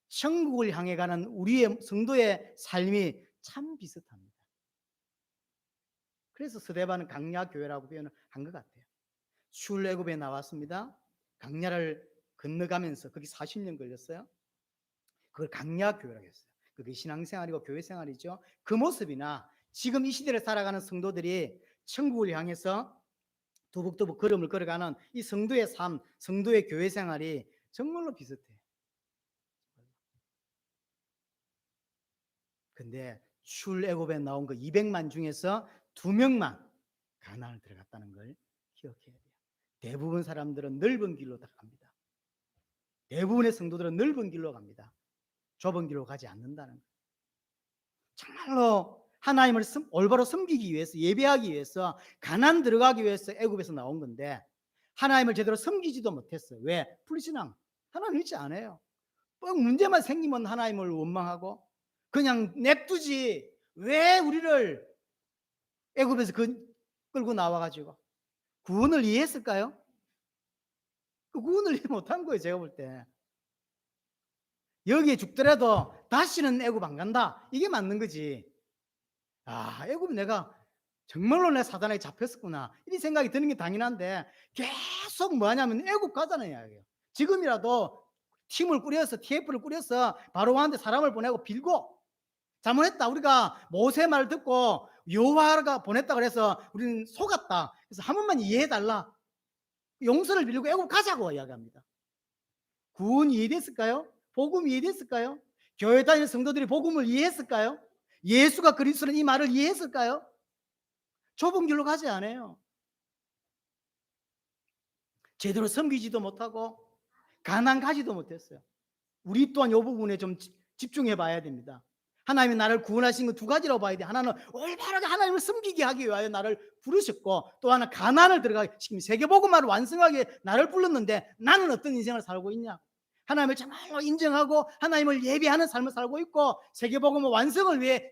천국을 향해 가는 우리의 성도의 삶이 참 비슷합니다. 그래서 스데반은 강야교회라고 표현을 한 것 같아요. 출애굽에 나왔습니다. 강야를 건너가면서 거기 40년 걸렸어요. 그걸 강야교회라고 했어요. 그게 신앙생활이고 교회생활이죠. 그 모습이나 지금 이 시대를 살아가는 성도들이 천국을 향해서 두북두북 걸음을 걸어가는 이 성도의 삶, 성도의 교회생활이 정말로 비슷해요. 근데 출애굽에 나온 그 200만 중에서 2명만 가나안을 들어갔다는 걸 기억해야 돼요. 대부분 사람들은 넓은 길로 갑니다. 대부분의 성도들은 넓은 길로 갑니다. 좁은 길로 가지 않는다는 거예요. 정말로 하나님을 올바로 섬기기 위해서, 예배하기 위해서, 가나안 들어가기 위해서 애굽에서 나온 건데 하나님을 제대로 섬기지도 못했어요. 왜? 불신앙. 하나님 믿지 않아요. 뻥 문제만 생기면 하나님을 원망하고 그냥 냅두지 왜 우리를 애굽에서 끌고 나와가지고 구원을 이해했을까요? 그 구원을 이해 못한 거예요. 제가 볼 때. 여기에 죽더라도 다시는 애굽 안 간다. 이게 맞는 거지. 아, 애굽 내가 정말로 내 사단에게 잡혔었구나. 이런 생각이 드는 게 당연한데 계속 뭐 하냐면 애굽 가잖아요. 지금이라도 팀을 꾸려서 TF를 꾸려서 바로한테 사람을 보내고 빌고 잘못했다. 우리가 모세 말 듣고 여호와가 보냈다 그래서 우리는 속았다. 그래서 한 번만 이해해달라. 용서를 빌고 애굽 가자고 이야기합니다. 구원이 이해됐을까요? 복음이 이해됐을까요? 교회 다니는 성도들이 복음을 이해했을까요? 예수가 그리스도는 이 말을 이해했을까요? 좁은 길로 가지 않아요. 제대로 섬기지도 못하고 가난 가지도 못했어요. 우리 또한 이 부분에 좀 집중해 봐야 됩니다. 하나님이 나를 구원하신 건 두 가지라고 봐야 돼. 하나는 올바르게 하나님을 섬기게 하기 위하여 나를 부르셨고, 또 하나 가난을 들어가게 시키면 세계복음화를 완성하게 나를 불렀는데 나는 어떤 인생을 살고 있냐? 하나님을 정말로 인정하고 하나님을 예배하는 삶을 살고 있고 세계복음화 완성을 위해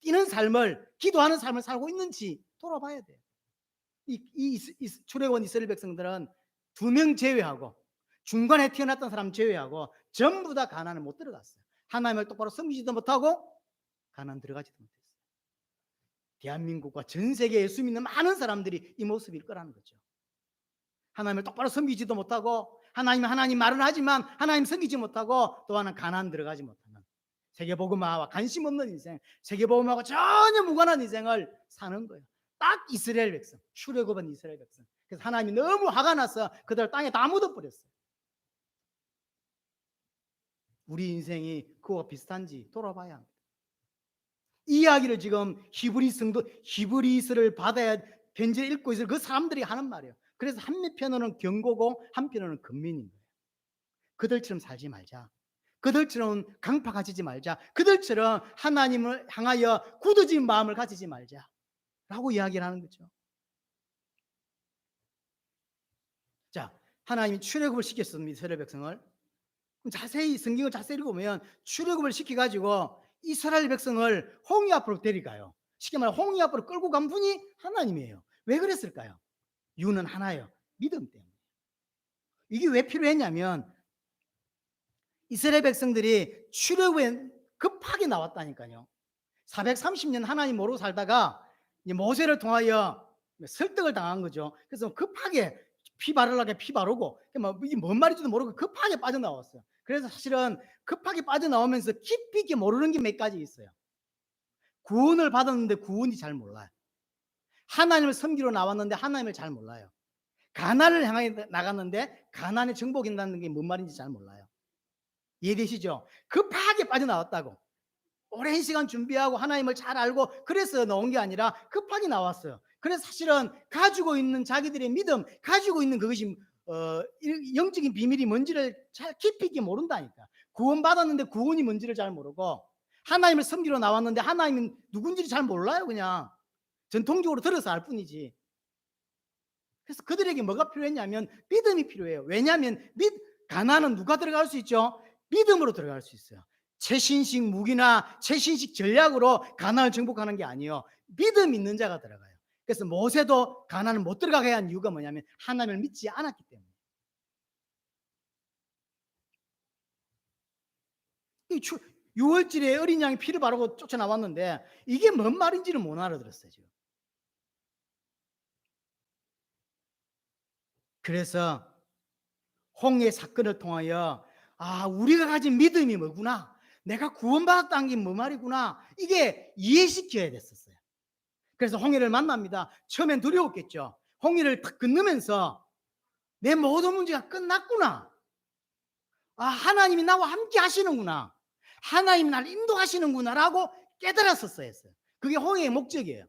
뛰는 삶을, 기도하는 삶을 살고 있는지 돌아봐야 돼요. 이 출애굽 이스라엘 백성들은 2명 제외하고 중간에 태어났던 사람 제외하고 전부 다 가나안에 못 들어갔어요. 하나님을 똑바로 섬기지도 못하고 가나안 들어가지도 못했어요. 대한민국과 전 세계 예수 믿는 많은 사람들이 이 모습일 거라는 거죠. 하나님을 똑바로 섬기지도 못하고 하나님 말은 하지만 하나님 섬기지 못하고 또 하나 가나안 들어가지 못하는 세계복음화와 관심 없는 인생, 세계복음화와 전혀 무관한 인생을 사는 거예요. 딱 이스라엘 백성, 출애굽한 이스라엘 백성. 그래서 하나님이 너무 화가 나서 그들 땅에 다 묻어버렸어요. 우리 인생이 그와 비슷한지 돌아봐야 합니다. 이 이야기를 지금 히브리서를 받아야 편지를 읽고 있을 그 사람들이 하는 말이에요. 그래서 한편으로는 경고고 한편으로는 권면인 거예요. 그들처럼 살지 말자. 그들처럼 강파 가지지 말자. 그들처럼 하나님을 향하여 굳어진 마음을 가지지 말자 라고 이야기를 하는 거죠. 자, 하나님이 출애굽을 시켰습니다. 이스라엘 백성을. 자세히 성경을 자세히 읽어보면 출애굽을 시켜가지고 이스라엘 백성을 홍해 앞으로 데려가요. 쉽게 말해 홍해 앞으로 끌고 간 분이 하나님이에요. 왜 그랬을까요? 이유는 하나예요. 믿음 때문에. 이게 왜 필요했냐면 이스라엘 백성들이 출애굽에 급하게 나왔다니까요. 430년 하나님 모르고 살다가 모세를 통하여 설득을 당한 거죠. 그래서 급하게 피 바르려고 피 바르고 이게 뭔 말인지도 모르고 급하게 빠져나왔어요. 그래서 사실은 급하게 빠져나오면서 깊이 있게 모르는 게 몇 가지 있어요. 구원을 받았는데 구원이 잘 몰라요. 하나님을 섬기러 나왔는데 하나님을 잘 몰라요. 가나안을 향해 나갔는데 가나안에 정복한다는 게 뭔 말인지 잘 몰라요. 이해되시죠? 급하게 빠져나왔다고. 오랜 시간 준비하고 하나님을 잘 알고 그래서 나온 게 아니라 급하게 나왔어요. 그래서 사실은 가지고 있는 자기들의 믿음, 가지고 있는 그것이 영적인 비밀이 뭔지를 잘 깊이 있게 모른다니까. 구원 받았는데 구원이 뭔지를 잘 모르고 하나님을 섬기러 나왔는데 하나님은 누군지를 잘 몰라요. 그냥 전통적으로 들어서 알 뿐이지. 그래서 그들에게 뭐가 필요했냐면 믿음이 필요해요. 왜냐하면 가나안은 누가 들어갈 수 있죠? 믿음으로 들어갈 수 있어요. 최신식 무기나 최신식 전략으로 가나안을 정복하는 게 아니에요. 믿음 있는 자가 들어가요. 그래서 모세도 가나안을 못 들어가게 한 이유가 뭐냐면 하나님을 믿지 않았기 때문에. 이 6월절에 어린 양이 피를 바르고 쫓아나왔는데 이게 뭔 말인지를 못 알아들었어요, 지금. 그래서 홍해 사건을 통하여 우리가 가진 믿음이 뭐구나, 내가 구원받았다는 게 뭐 말이구나, 이게 이해시켜야 됐었어요. 그래서 홍해를 만납니다. 처음엔 두려웠겠죠. 홍해를 탁 건너면서 내 모든 문제가 끝났구나, 하나님이 나와 함께 하시는구나, 하나님이 나를 인도하시는구나 라고 깨달았었어야 했어요. 그게 홍해의 목적이에요.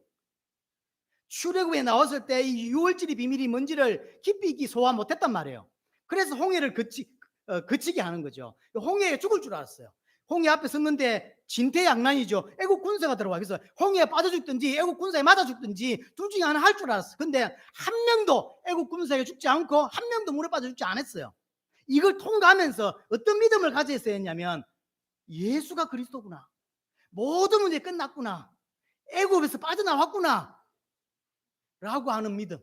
출애굽에 나왔을 때 이 6월절의 비밀이 뭔지를 깊이 있게 소화 못했단 말이에요. 그래서 홍해를 거치게 하는 거죠. 홍해에 죽을 줄 알았어요. 홍해 앞에 섰는데 진퇴양난이죠. 애국 군사가 들어와. 그래서 홍해에 빠져 죽든지 애국 군사에 맞아 죽든지 둘 중에 하나 할 줄 알았어. 근데 한 명도 애국 군사에 죽지 않고 한 명도 물에 빠져 죽지 않았어요. 이걸 통과하면서 어떤 믿음을 가졌어야 했냐면 예수가 그리스도구나, 모든 문제 끝났구나, 애국에서 빠져나왔구나 라고 하는 믿음.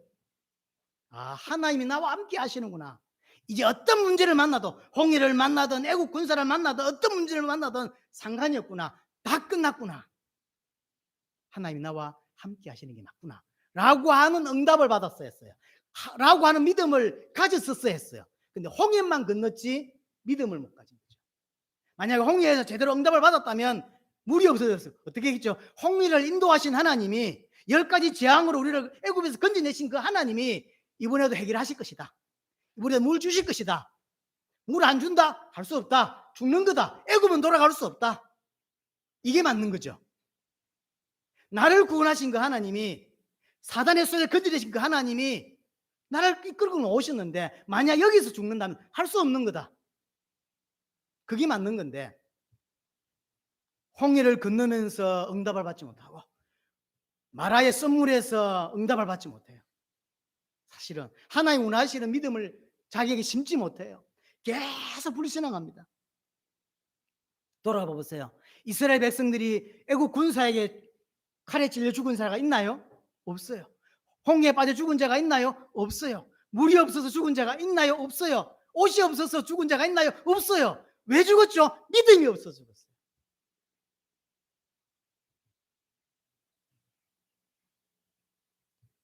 하나님이 나와 함께 하시는구나. 이제 어떤 문제를 만나도, 홍해를 만나든 애국 군사를 만나든 어떤 문제를 만나든 상관이 없구나, 다 끝났구나, 하나님이 나와 함께 하시는 게 맞구나 라고 하는 응답을 받았어야 했어요. 라고 하는 믿음을 가졌었어야 했어요. 근데 홍해만 건넜지 믿음을 못 가진 거죠. 만약에 홍해에서 제대로 응답을 받았다면 물이 없어졌어요. 어떻게 했죠? 홍해를 인도하신 하나님이 10가지 재앙으로 우리를 애굽에서 건져내신 그 하나님이 이번에도 해결하실 것이다, 이번에 물 주실 것이다, 물 안 준다? 할 수 없다, 죽는 거다, 애굽은 돌아갈 수 없다, 이게 맞는 거죠. 나를 구원하신 그 하나님이, 사단의 손에 건져내신 그 하나님이 나를 이끌고 오셨는데 만약 여기서 죽는다면 할 수 없는 거다, 그게 맞는 건데 홍해를 건너면서 응답을 받지 못하고 마라의 썸물에서 응답을 받지 못해요. 사실은 하나님 원하시는 믿음을 자기에게 심지 못해요. 계속 불신앙합니다. 돌아가 보세요. 이스라엘 백성들이 애국 군사에게 칼에 찔려 죽은 자가 있나요? 없어요. 홍해에 빠져 죽은 자가 있나요? 없어요. 물이 없어서 죽은 자가 있나요? 없어요. 옷이 없어서 죽은 자가 있나요? 없어요. 왜 죽었죠? 믿음이 없어서 죽었어요.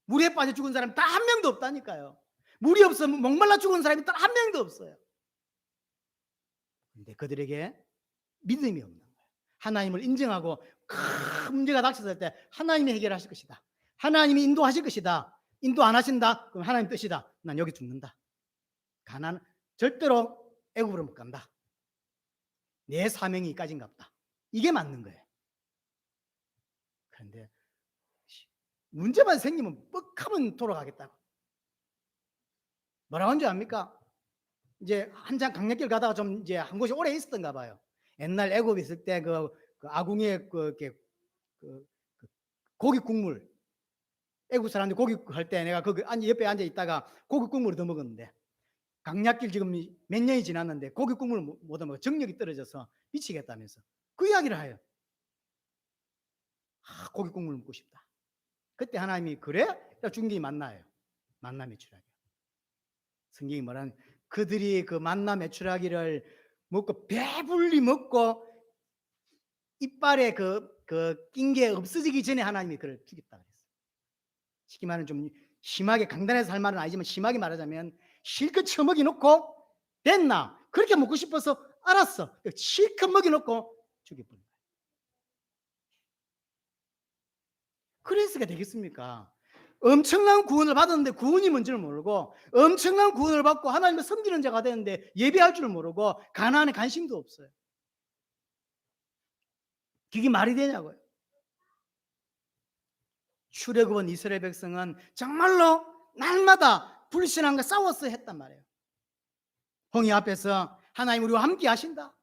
물에 빠져 죽은 사람 딱 한 명도 없다니까요. 물이 없어 목말라 죽은 사람이 딱 한 명도 없어요. 근데 그들에게 믿음이 없는 거예요. 하나님을 인정하고 큰 문제가 닥쳤을 때 하나님이 해결하실 것이다, 하나님이 인도하실 것이다. 인도 안 하신다? 그럼 하나님 뜻이다. 난 여기 죽는다. 가나안 절대로 애굽으로 못 간다. 내 사명이 이까지인가 보다. 이게 맞는 거예요. 그런데 문제만 생기면 뻑하면 돌아가겠다고. 뭐라고 하는지 압니까? 이제 한참 강력길 가다가 좀 이제 한 곳이 오래 있었던가 봐요. 옛날 애굽에 있을 때 그 아궁이에 고기 국물, 애국 사람들이 고기 할 때 내가 거기 옆에 앉아 있다가 고기 국물을 더 먹었는데 강약길 지금 몇 년이 지났는데 고기 국물을 못 먹어 정력이 떨어져서 미치겠다면서 그 이야기를 해요. 고기 국물 먹고 싶다. 그때 하나님이 그래? 중경이 만나요. 만나 매출하기. 성경이 말하는 그들이 그 만나 매출하기를 먹고 배불리 먹고 이빨에 낀 게 없어지기 전에 하나님이 그를 죽였다 그랬어요. 쉽게 말하면 좀 심하게 강단해서 할 말은 아니지만 심하게 말하자면 실컷 처먹이 놓고 됐나? 그렇게 먹고 싶어서 알았어. 실컷 먹이 놓고 죽여버린 거예요. 그래서가 되겠습니까? 엄청난 구원을 받았는데 구원이 뭔지를 모르고 엄청난 구원을 받고 하나님을 섬기는 자가 되는데 예배할 줄 모르고 가나안에 관심도 없어요. 그게 말이 되냐고요. 출애굽은 이스라엘 백성은 정말로 날마다 불신앙과 싸웠어야 했단 말이에요. 홍해 앞에서 하나님 우리와 함께 하신다,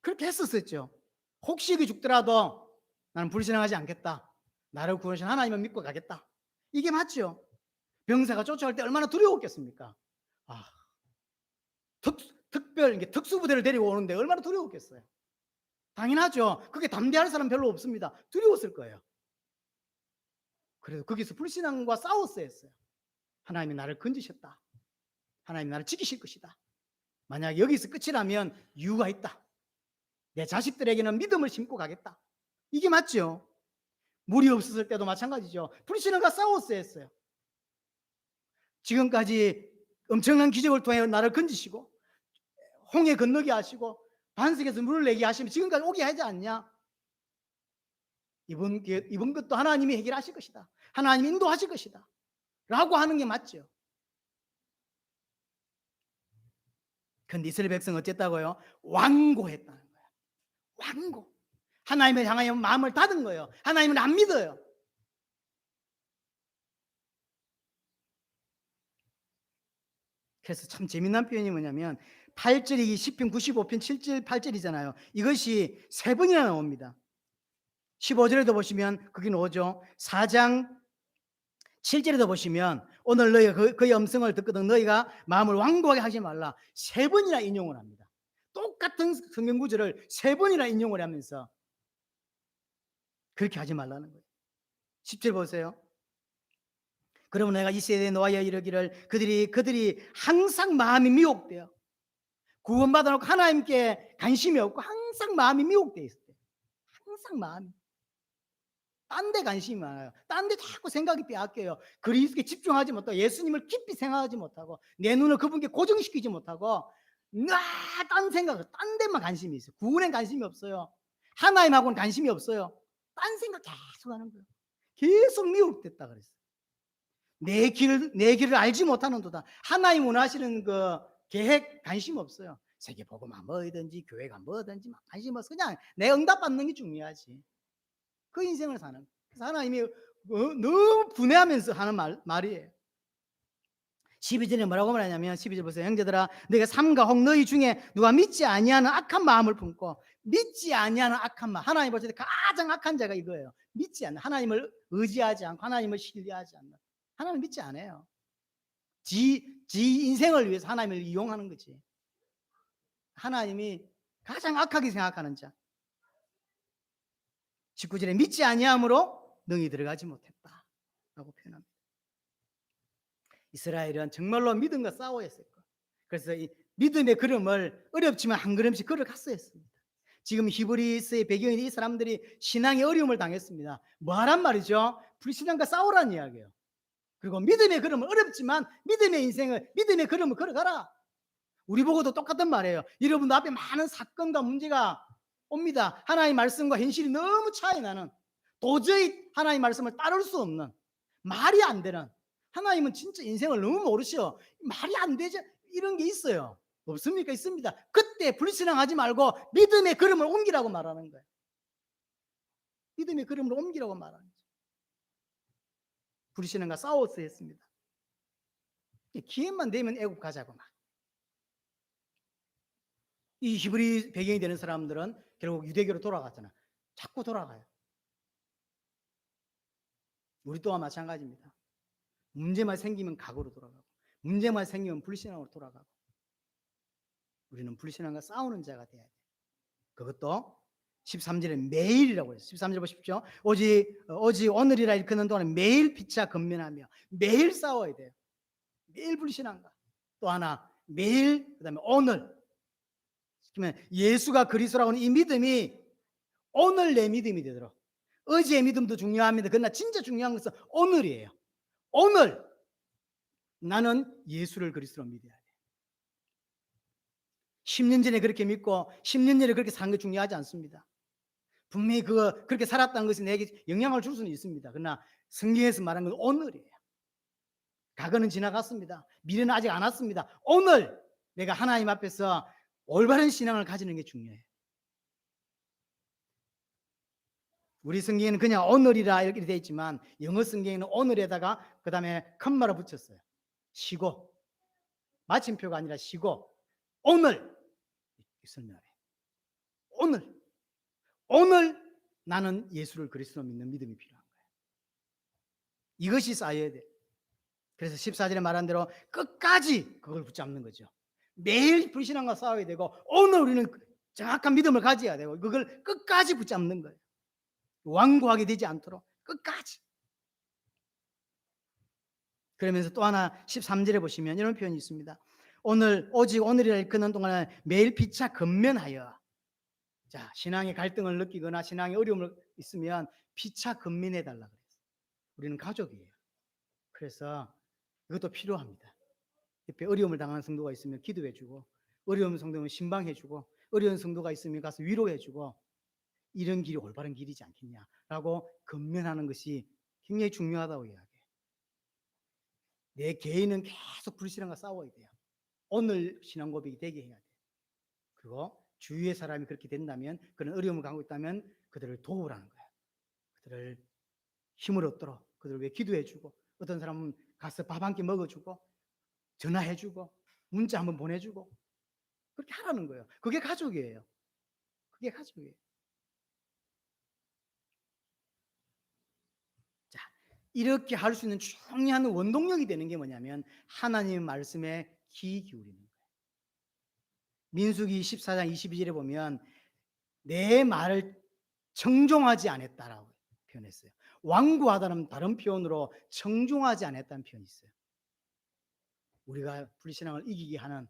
그렇게 했었었죠. 혹시 죽더라도 나는 불신앙하지 않겠다. 나를 구원하신 하나님을 믿고 가겠다. 이게 맞죠? 병사가 쫓아올 때 얼마나 두려웠겠습니까? 아, 특별 특수부대를 데리고 오는데 얼마나 두려웠겠어요. 당연하죠. 그게 담대할 사람 별로 없습니다. 두려웠을 거예요. 그래도 거기서 불신앙과 싸웠어야 했어요. 하나님이 나를 건지셨다. 하나님이 나를 지키실 것이다. 만약 여기서 끝이라면 이유가 있다. 내 자식들에게는 믿음을 심고 가겠다. 이게 맞죠? 물이 없었을 때도 마찬가지죠. 불신앙과 싸웠어야 했어요. 지금까지 엄청난 기적을 통해 나를 건지시고 홍해 건너게 하시고 반석에서 물을 내게 하시면 지금까지 오게 하지 않냐? 이번 것도 하나님이 해결하실 것이다. 하나님이 인도하실 것이다. 라고 하는 게 맞죠. 그런데 이스라엘 백성은 어쨌다고요? 완고했다는 거예요. 완고. 하나님을 향하여 마음을 닫은 거예요. 하나님을 안 믿어요. 그래서 참 재미난 표현이 뭐냐면 8절이 시편 95편 7절 8절이잖아요. 이것이 3번이나 나옵니다. 15절에도 보시면 거기 나오죠. 4장 7절에도 보시면 오늘 너희가 그의 음성을 듣거든 너희가 마음을 완고하게 하지 말라. 3번이나 인용을 합니다. 똑같은 성경 구절을 3번이나 인용을 하면서 그렇게 하지 말라는 거예요. 10절 보세요. 그러면 내가 이 세대에 놓아여 이르기를 그들이 항상 마음이 미혹되어 구원받아 놓고 하나님께 관심이 없고 항상 마음이 미혹되어 있을 때, 항상 마음이 딴 데 관심이 많아요. 딴 데 자꾸 생각이 빼앗겨요. 그리스도에 집중하지 못하고 예수님을 깊이 생각하지 못하고 내 눈을 그분께 고정시키지 못하고 딴 생각, 딴 데만 관심이 있어요. 구원에 관심이 없어요. 하나님하고는 관심이 없어요. 딴 생각 계속 하는 거예요. 계속 미혹됐다 그랬어요. 내 길을 알지 못하는도다. 하나님 원하시는 그 계획 관심 없어요. 세계복음화 뭐든지 교회가 뭐든지 막 관심 없어. 그냥 내 응답 받는 게 중요하지. 그 인생을 사는 거예요. 그래서 하나님이 너무 분해하면서 하는 말이에요. 12절에 뭐라고 말하냐면 12절 보세요. 형제들아 너희가 삼가 혹 너희 중에 누가 믿지 아니하는 악한 마음을 품고 믿지 아니하는 악한 마음. 하나님 볼 때 가장 악한 자가 이거예요. 믿지 않는 하나님을 의지하지 않고 하나님을 신뢰하지 않는 하나님 믿지 않아요. 지 인생을 위해서 하나님을 이용하는 거지. 하나님이 가장 악하게 생각하는 자. 19절에 믿지 아니함으로 능히 들어가지 못했다 라고 표현합니다. 이스라엘은 정말로 믿음과 싸워야 했을 거예요. 그래서 이 믿음의 걸음을 어렵지만 한 걸음씩 걸어갔어야 했습니다. 지금 히브리서의 배경인 이 사람들이 신앙의 어려움을 당했습니다. 뭐 하란 말이죠? 불신앙과 싸우라는 이야기예요. 그리고 믿음의 걸음은 어렵지만 믿음의 인생을 믿음의 걸음을 걸어가라. 우리 보고도 똑같은 말이에요. 여러분도 앞에 많은 사건과 문제가 옵니다. 하나님의 말씀과 현실이 너무 차이 나는 도저히 하나님의 말씀을 따를 수 없는 말이 안 되는 하나님은 진짜 인생을 너무 모르셔. 말이 안 되죠. 이런 게 있어요. 없습니까? 있습니다. 그때 불신앙하지 말고 믿음의 걸음을 옮기라고 말하는 거예요. 믿음의 걸음을 옮기라고 말하는 거예요. 불신앙과 싸웠어야 했습니다. 기회만 되면 애국 가자고 막. 이 히브리 배경이 되는 사람들은 결국 유대교로 돌아갔잖아. 자꾸 돌아가요. 우리 또한 마찬가지입니다. 문제만 생기면 각오로 돌아가고 문제만 생기면 불신앙으로 돌아가고 우리는 불신앙과 싸우는 자가 돼야 돼요. 그것도 13절에 매일이라고 했어요. 13절 보십시오. 오직 오늘이라 일컫는 동안에 매일 피차 건면하며 매일 싸워야 돼요. 매일 불신앙과 또 하나 매일 그다음에 오늘 그러면 예수가 그리스도라고 하는 이 믿음이 오늘 내 믿음이 되도록 어제의 믿음도 중요합니다. 그러나 진짜 중요한 것은 오늘이에요. 오늘 나는 예수를 그리스도로 믿어야 돼. 10년 전에 그렇게 믿고 10년 전에 그렇게 사는 게 중요하지 않습니다. 분명히 그렇게 살았다는 것이 내게 영향을 줄 수는 있습니다. 그러나 성경에서 말하는 건 오늘이에요. 과거는 지나갔습니다. 미래는 아직 안 왔습니다. 오늘 내가 하나님 앞에서 올바른 신앙을 가지는 게 중요해요. 우리 성경에는 그냥 오늘이라 이렇게 되어 있지만 영어 성경에는 오늘에다가 그 다음에 컴마를 붙였어요. 쉬고 마침표가 아니라 쉬고 오늘 설명해. 오늘 나는 예수를 그리스도로 믿는 믿음이 필요한 거예요. 이것이 쌓여야 돼. 그래서 14절에 말한 대로 끝까지 그걸 붙잡는 거죠. 매일 불신앙과 싸워야 되고 오늘 우리는 정확한 믿음을 가져야 되고 그걸 끝까지 붙잡는 거예요. 완고하게 되지 않도록 끝까지. 그러면서 또 하나 13절에 보시면 이런 표현이 있습니다. 오늘 오직 오늘이라 일컫는 동안에 매일 피차 근면하여. 자, 신앙의 갈등을 느끼거나 신앙의 어려움을 있으면 피차 근면해 달라 그랬어요. 우리는 가족이에요. 그래서 이것도 필요합니다. 옆에 어려움을 당하는 성도가 있으면 기도해 주고, 어려운 성도면 신방해 주고, 어려운 성도가 있으면 가서 위로해 주고, 이런 길이 올바른 길이지 않겠냐라고 근면하는 것이 굉장히 중요하다고 이야기해요. 내 개인은 계속 불신앙과 싸워야 돼요. 오늘 신앙 고백이 되게 해야 돼요. 그리고 주위의 사람이 그렇게 된다면, 그런 어려움을 갖고 있다면 그들을 도우라는 거예요. 그들을 힘을 얻도록 그들을 위해 기도해 주고, 어떤 사람은 가서 밥 한 끼 먹어주고, 전화해 주고, 문자 한번 보내주고, 그렇게 하라는 거예요. 그게 가족이에요. 그게 가족이에요. 자, 이렇게 할 수 있는 중요한 원동력이 되는 게 뭐냐면 하나님의 말씀에 귀 기울이는 거예요. 민수기 14장 22절에 보면 내 말을 청종하지 않았다라고 표현했어요. 완고하다는 다른 표현으로 청종하지 않았다는 표현이 있어요. 우리가 불신앙을 이기게 하는,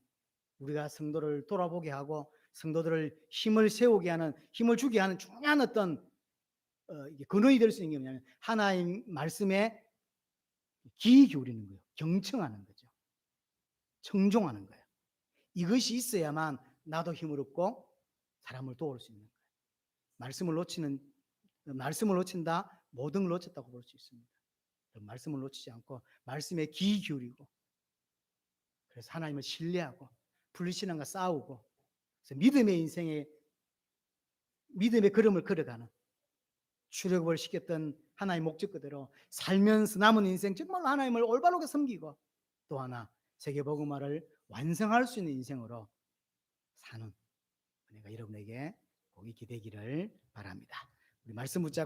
우리가 성도를 돌아보게 하고 성도들을 힘을 세우게 하는, 힘을 주게 하는 중요한 어떤 이게 근원이 될 수 있는 게 뭐냐면 하나님 말씀에 귀 기울이는 거예요. 경청하는 거죠. 청종하는 거예요. 이것이 있어야만 나도 힘을 얻고 사람을 도울 수 있는 거예요. 말씀을 놓친다 모든 걸 놓쳤다고 볼 수 있습니다. 말씀을 놓치지 않고 말씀에 귀 기울이고, 그래서 하나님을 신뢰하고 불신앙과 싸우고, 그래서 믿음의 인생에 믿음의 걸음을 걸어가는, 출애굽을 시켰던 하나님의 목적 그대로 살면서 남은 인생 정말 하나님을 올바르게 섬기고, 또 하나 세계복음화를 완성할 수 있는 인생으로 사는 은혜가 여러분에게 꼭 있게 되기를 바랍니다. 우리 말씀 붙잡고